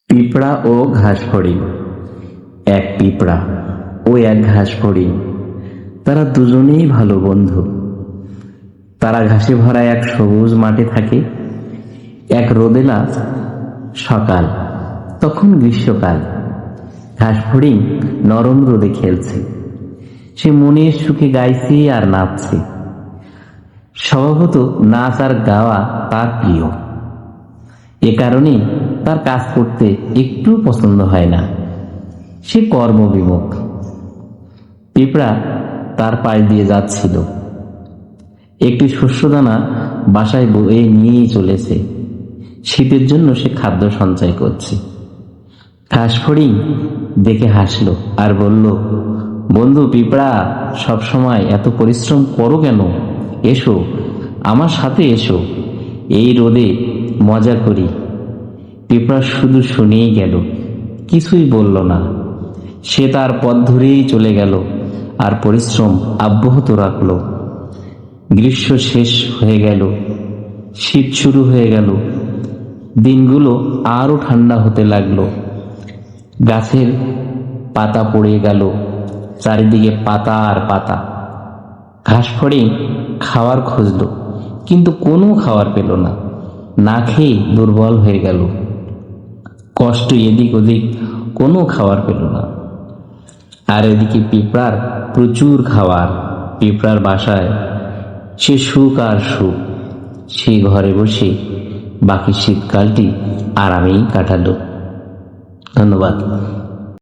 পিঁপড়া ও ঘাস ফড়িং। এক পিঁপড়া ও এক ঘাস ফড়িং, তারা দুজনেই ভালো বন্ধু। তারা ঘাসে ভরা এক সবুজ মাঠে থাকে। এক রোদেলা সকাল, তখন গ্রীষ্মকাল। ঘাস ফড়িং নরম রোদে খেলছে, সে মনের সুখে গাইছে আর নাচছে। স্বভাবত নাচ আর গাওয়া তার প্রিয়, এ কারণেই তার কাজ করতে একটু পছন্দ হয় না। সে কর্মবিমুখ। পিঁপড়া তার পাশ দিয়ে যাচ্ছিল, একটি শস্যদানা বাসায় বয়ে নিয়েই চলেছে। শীতের জন্য সে খাদ্য সঞ্চয় করছে। ঘাস ফড়িং দেখে হাসলো আর বলল, বন্ধু পিঁপড়া, সব সময় এত পরিশ্রম করো কেন? এসো, আমার সাথে এসো, এই রোদে মজা করি। পিঁপড়া শুধু শুনেই গেল, কিছুই বলল না। সে তার পথ ধরেই চলে গেল আর পরিশ্রম অব্যাহত রাখল। গ্রীষ্ম শেষ হয়ে গেল, শীত শুরু হয়ে গেল। দিনগুলো আরো ঠান্ডা হতে লাগলো। গাছের পাতা পড়ে গেল, চারিদিকে পাতা আর পাতা। ঘাস ফড়িং খাওয়ার খুঁজলো, কিন্তু কোনো খাবার পেল না। না খেয়ে দুর্বল হয়ে গেল। কষ্ট এদিক ওদিক, কোনো খাবার পেল না। আর এদিকে পিঁপড়ার প্রচুর খাবার। পিঁপড়ার বাসায় সে সুখ আর সুখ। সে ঘরে বসে বাকি শীতকালটি আরামেই কাটালো। ধন্যবাদ।